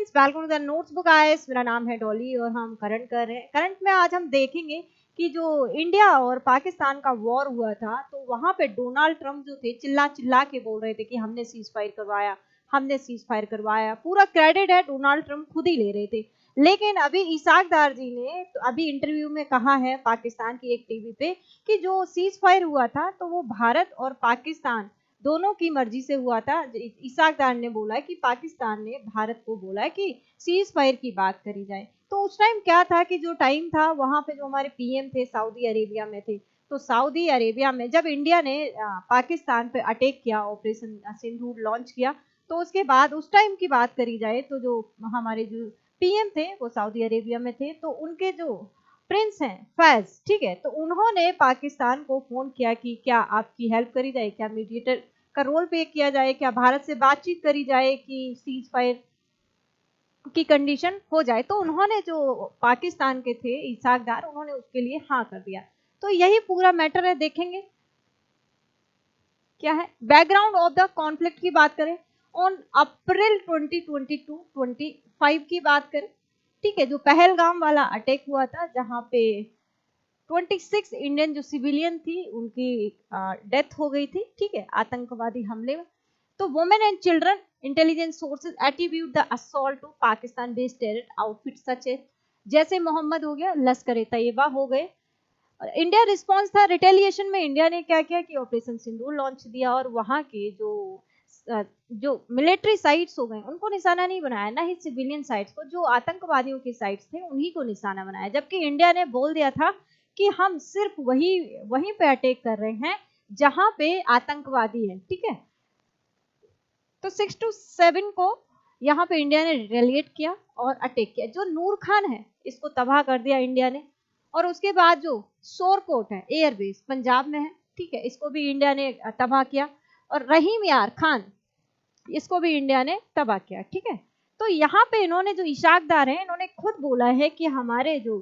Friends, welcome to the notes book guys. मेरा नाम है डॉली और हम करंट कर रहे हैं। करंट में आज हम देखेंगे कि जो इंडिया और पाकिस्तान का वॉर हुआ था, तो वहां पे डोनाल्ड ट्रंप जो थे चिल्ला चिल्ला के बोल रहे थे कि हमने सीज फायर करवाया, हमने सीज फायर करवाया। पूरा क्रेडिट है डोनाल्ड ट्रंप खुद ही ले रहे थे। लेकिन अभी इसाक दार जी ने तो अभी इंटरव्यू में कहा है पाकिस्तान की एक टीवी पे कि जो सीज फायर हुआ था तो वो भारत और पाकिस्तान दोनों की मर्जी से हुआ था। इसाक दार ने बोला है कि पाकिस्तान ने भारत को बोला है कि सीज फायर की बात करी जाए। तो उस टाइम क्या था कि जो टाइम था वहां पे जो हमारे पीएम थे सऊदी अरेबिया में थे। तो सऊदी अरेबिया में जब इंडिया ने पाकिस्तान पे अटैक किया, ऑपरेशन सिंदूर लॉन्च किया, तो उसके बाद उस टाइम की बात करी जाए तो जो हमारे जो पीएम थे वो सऊदी अरेबिया में थे। तो उनके जो प्रिंस हैं फैज, ठीक है, तो उन्होंने पाकिस्तान को फोन किया कि क्या आपकी हेल्प करी जाए, क्या मीडिएटर का रोल प्ले किया जाए, क्या भारत से बातचीत करी जाए कि सीज फायर की कंडीशन हो जाए। तो उन्होंने जो पाकिस्तान के थे इसाक डार, उन्होंने उसके लिए हाँ कर दिया। तो यही पूरा मैटर है। देखेंगे क्या है बैकग्राउंड ऑफ द कॉन्फ्लिक्ट की बात करें, ऑन अप्रैल 2022-25 की बात करें, ठीक है, जो पहलगाम वाला अटैक हुआ था जहां पे 26 इंडियन जो सिविलियन थी उनकी डेथ हो गई थी, ठीक है, आतंकवादी हमले में। तो women and children intelligence sources attribute the assault to Pakistan based terror outfit such a, जैसे मोहम्मद हो गया, लश्कर ए तैयबा हो गए। इंडिया रिस्पांस था रिटेलिएशन में। इंडिया ने क्या किया कि ऑपरेशन सिंदूर लॉन्च दिया और वहां के जो मिलिट्री साइट्स हो गए उनको निशाना नहीं बनाया, ना ही सिविलियन साइट्स को। जो आतंकवादियों के साइट्स थे उन्हीं को निशाना बनाया, जबकि इंडिया ने बोल दिया था कि हम सिर्फ वहीं पे अटैक कर रहे हैं जहां पे आतंकवादी है, ठीक है। तो 6 to 7 को यहाँ पे इंडिया ने रिटेलिएट किया और अटैक किया। जो नूर खान है इसको तबाह कर दिया इंडिया ने। और उसके बाद जो शोरकोट है एयरबेस पंजाब में है, ठीक है, इसको भी इंडिया ने तबाह किया। और रहीम यार खान, इसको भी इंडिया ने तबाह किया, ठीक है। तो यहाँ पे इन्होंने जो इशाकदार है इन्होंने खुद बोला है कि हमारे जो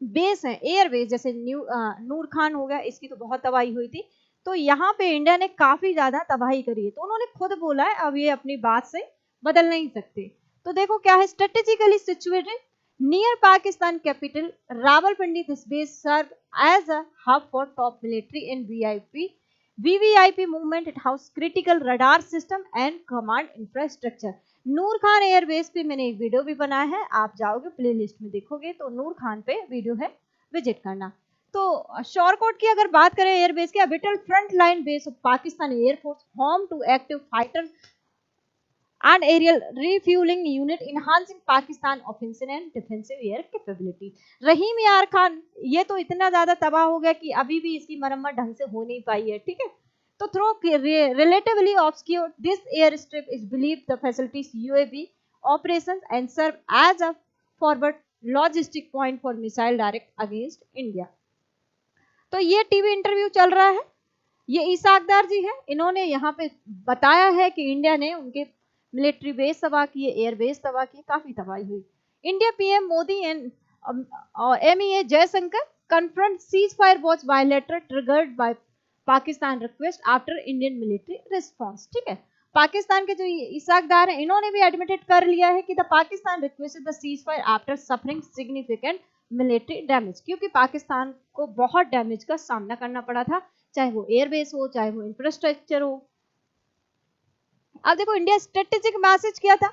बेस है एयरबेस, जैसे नूर खान हो गया, इसकी तो बहुत तबाही हुई थी। तो यहाँ पे इंडिया ने काफी ज्यादा तबाही करी है। तो उन्होंने खुद बोला है, अब ये अपनी बात से बदल नहीं सकते। तो देखो क्या है, strategically situated near Pakistan capital Rawalpindi, this base serve as a hub for top military and VVIP movement. It house critical radar system and command infrastructure. Nur Khan airbase पे मैंने एक वीडियो भी बनाया है, आप जाओगे प्लेलिस्ट में देखोगे तो नूर खान पे वीडियो है, विजिट करना। तो शोरकोट की अगर बात करें एयरबेस की, vital front line base of Pakistan air force, home to active fighter and aerial refueling unit enhancing Pakistan offensive and defensive air capability। रहीम यार खान ये तो इतना ज्यादा तबाह हो गया कि अभी भी इसकी मरम्मत ढंग से हो नहीं पाई है, ठीक है। तो throw relatively obscure this airstrip is believed the facilities UAV operations and serve as a forward logistic point for missile direct against India। तो ये टीवी इंटरव्यू चल रहा है, ये इसाकदार जी है, इन्होंने यहाँ पे बताया है कि इंडिया ने उनके मिलिट्री बेस तबाह किए, एयर बेस तबाह किए, काफी तबाही हुई। India PM Modi and MEA Jaishankar confront cease fire was bilateral triggered by Pakistan request after Indian military response, ठीक है। पाकिस्तान के जो इसाकदार हैं इन्होंने भी एडमिटेड कर लिया है कि the Pakistan requested the cease fire after suffering significant military damage, क्योंकि पाकिस्तान को बहुत डैमेज का सामना करना पड़ा था, चाहे वो एयरबेस हो, चाहे वो इंफ्रास्ट्रक्चर हो। अब देखो इंडिया स्ट्रेटेजिक मैसेज किया था,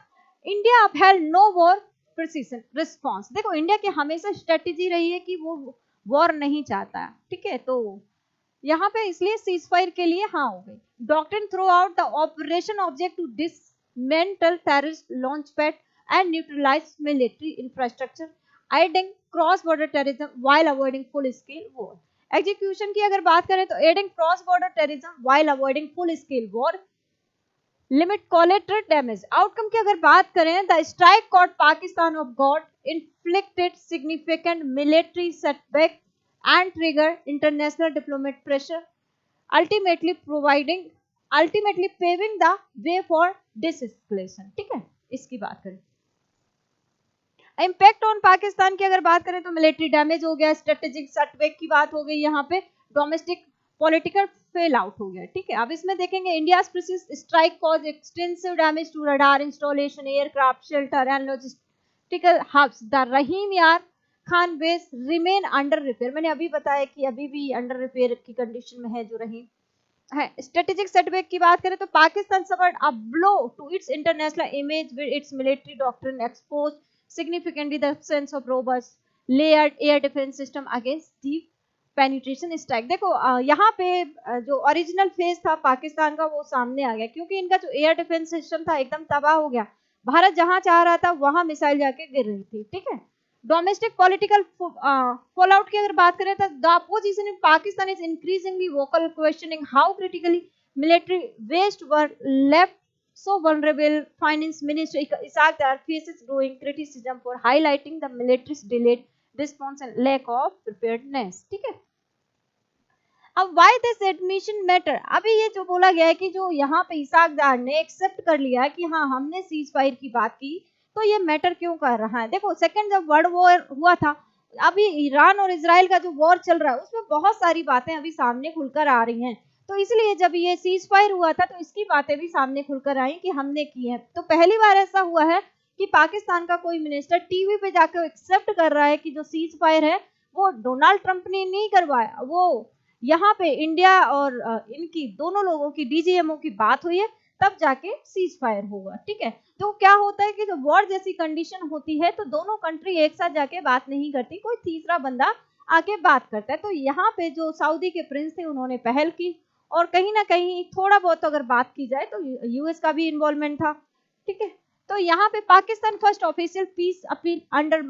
India upheld no war precision response. देखो इंडिया की हमेशा स्ट्रेटेजी रही है कि वो वॉर नहीं चाहता, ठीक है। तो यहाँ पे इसलिए सीज फायर के लिए हाँ हो गई। Doctrine throughout the operation object to dismantle terrorist launch pad and neutralise military infrastructure, aiding cross border terrorism while avoiding full scale war। Execution की अगर बात करें तो aiding cross border terrorism while avoiding full scale war, limit collateral damage. Outcome की अगर बात करें, the strike caught Pakistan off guard inflicted significant military setback and trigger international diplomat pressure, ultimately paving the way for डिसएस्केलेशन, ठीक है। इसकी बात करें impact on Pakistan की अगर बात करें तो मिलिट्री डैमेज हो गया, स्ट्रेटेजिक सेटबैक की बात हो गई, यहाँ पे डोमेस्टिक पॉलिटिकल फेल आउट हो गया। ठीक है, अब इसमें देखेंगे India strike cause extensive damage to radar installation, aircraft, shelter and logistical hubs. The Rahim Yar Khan base remain under repair. मैंने अभी बताया कि अभी भी अंडर रिपेयर की कंडीशन में है जो रहीम है। स्ट्रेटेजिक सेटबैक की बात करें तो Pakistan suffered a blow to its international image with its military doctrine expose significantly the absence of robust layered air defence system against deep penetration strike. देखो यहाँ पे जो ओरिजिनल फेज था पाकिस्तान का वो सामने आ गया, क्योंकि इनका जो एयर डिफेंस सिस्टम था एकदम तबाह हो गया। भारत जहां चाह रहा था वहां मिसाइल जाके गिर रही थी। ठीक है, डोमेस्टिक पॉलिटिकल फॉलआउट की अगर बात करें तो the opposition in Pakistan is increasingly vocal questioning how critically military waste were left so vulnerable. Finance Minister Isaac Dar faces growing criticism for highlighting the military's delayed response and lack of preparedness. ठीक है, अब why this admission matter? अभी ये जो बोला गया है कि जो यहाँ पे इसाक दार ने एक्सेप्ट कर लिया कि हाँ हमने सीज फायर की बात की, तो ये मैटर क्यों कर रहा है? देखो सेकंड जब वर्ल्ड वॉर हुआ था, अभी ईरान और इजराइल का जो वॉर चल रहा है उसमें बहुत सारी बातें अभी सामने खुलकर आ रही हैं। तो इसलिए जब ये सीज फायर हुआ था तो इसकी बातें भी सामने खुलकर आई कि हमने की है। तो पहली बार ऐसा हुआ है कि पाकिस्तान का कोई मिनिस्टर टीवी पे जाकर एक्सेप्ट कर रहा है कि जो सीज फायर है वो डोनाल्ड ट्रंप ने नहीं करवाया, वो यहाँ पे इंडिया और इनकी दोनों लोगों की डीजीएमओ की बात हुई है, तब जाके सीज फायर होगा। ठीक है, तो क्या होता है कि जो वॉर जैसी कंडीशन होती है तो दोनों कंट्री एक साथ जाके बात नहीं करती, कोई तीसरा बंदा आके बात करता है। तो यहाँ पे जो सऊदी के प्रिंस थे उन्होंने पहल की, और कहीं ना कहीं थोड़ा बहुत अगर बात की जाए तो यूएस का भी इन्वॉल्वमेंट था। ठीक है, तो यहाँ पे Pakistan first official peace appeal under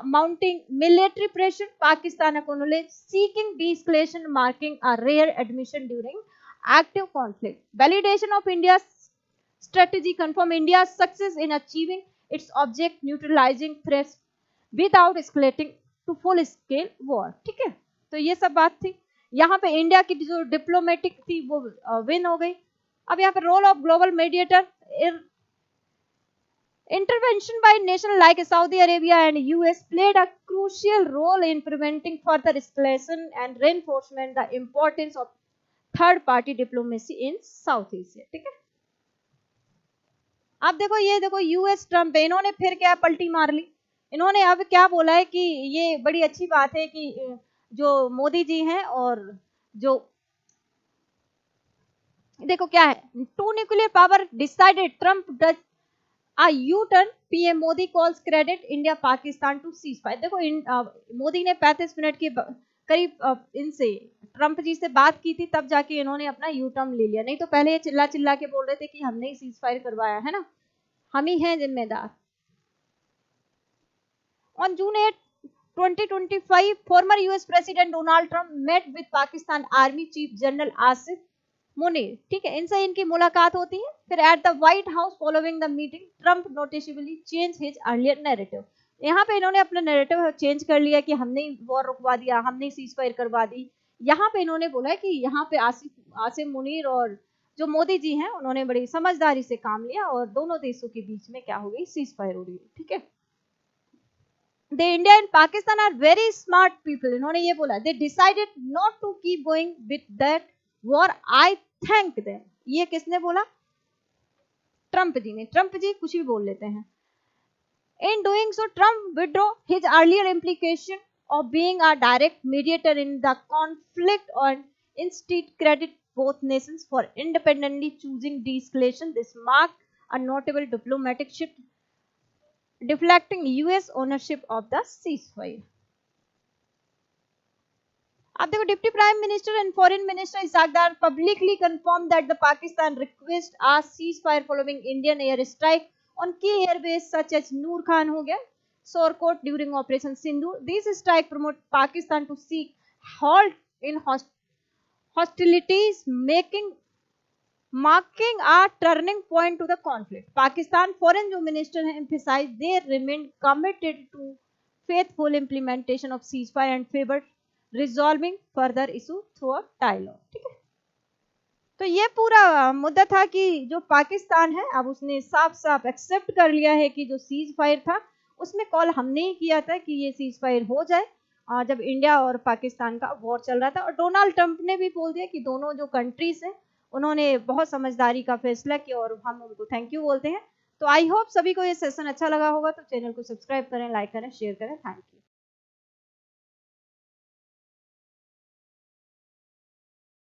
mounting military pressure, Pakistan acknowledged seeking de-escalation, marking a rare admission during active conflict. Validation of India's strategy confirm India's success in achieving its object, neutralizing threats without escalating to full scale war. ठीक है, तो ये सब बात थी। यहाँ पे India की जो डिप्लोमेटिक थी वो विन हो गई। अब यहाँ पे role of global mediator, intervention by nations like Saudi Arabia and US played a crucial role in preventing further escalation and reinforcement the importance of third party diplomacy in South Asia. ठीक है, अब देखो ये देखो US Trump है, इन्होंने फिर क्या पलटी मार ली। इन्होंने अब क्या बोला है कि ये बड़ी अच्छी बात है कि जो मोदी जी हैं और जो देखो क्या है, two nuclear power decided Trump does A U-turn, PM Modi calls credit India Pakistan to ceasefire. देखो मोदी ने 35 मिनट के करीब इनसे ट्रम्प जी से बात की थी, तब जाके इन्होंने अपना यू टर्न ले लिया। नहीं तो पहले ये चिल्ला चिल्ला के बोल रहे थे कि हमने ही सीज फायर करवाया है ना, हम ही हैं जिम्मेदार। On June 8, 2025, former US President Donald Trump met with Pakistan Army Chief General Asif Munir. ठीक है, इनसे इनकी मुलाकात होती है। फिर at the White House following the meeting Trump noticeably change his earlier narrative. यहाँ पे इन्होंने अपना नैरेटिव चेंज कर लिया कि हमने वॉर रुकवा दिया, हमने सीज फायर करवा दी। यहाँ पे इन्होंने बोला कि यहाँ पे आसिम मुनीर और जो मोदी जी हैं उन्होंने बड़ी समझदारी से काम लिया और दोनों देशों के बीच में क्या हो गई, सीज फायर हो रही है। ठीक है, The India and Pakistan are very smart people. इन्होंने ये बोला, they decided not to keep going with that war. I thank them. ये किसने बोला? ट्रम्प जी ने। ट्रम्प जी कुछ भी बोल लेते हैं। In doing so, Trump withdrew his earlier implication of being a direct mediator in the conflict and instead credit both nations for independently choosing de-escalation. This marked a notable diplomatic shift, deflecting US ownership of the ceasefire. अब देखो, deputy prime minister and foreign minister Ishaq Dar publicly confirm that the Pakistan request a ceasefire following Indian air strike on key airbase such as Nur Khan हो गया, Shorkot during operation Sindoor. This strike promote Pakistan to seek halt in hostilities, marking a turning point to the conflict. Pakistan foreign जो minister हैं emphasized they remained committed to faithful implementation of ceasefire and favored resolving further issue through a dialogue. ठीक है, तो ये पूरा मुद्दा था कि जो पाकिस्तान है अब उसने साफ साफ एक्सेप्ट कर लिया है कि जो सीज फायर था उसमें कॉल हमने ही किया था कि ये सीज फायर हो जाए जब इंडिया और पाकिस्तान का वॉर चल रहा था, और डोनाल्ड ट्रंप ने भी बोल दिया कि दोनों जो कंट्रीज हैं उन्होंने बहुत समझदारी का फैसला किया और हम उनको थैंक यू बोलते हैं। तो आई होप सभी को ये सेशन अच्छा लगा होगा, तो चैनल को सब्सक्राइब करें, लाइक करें, शेयर करें। Thank you.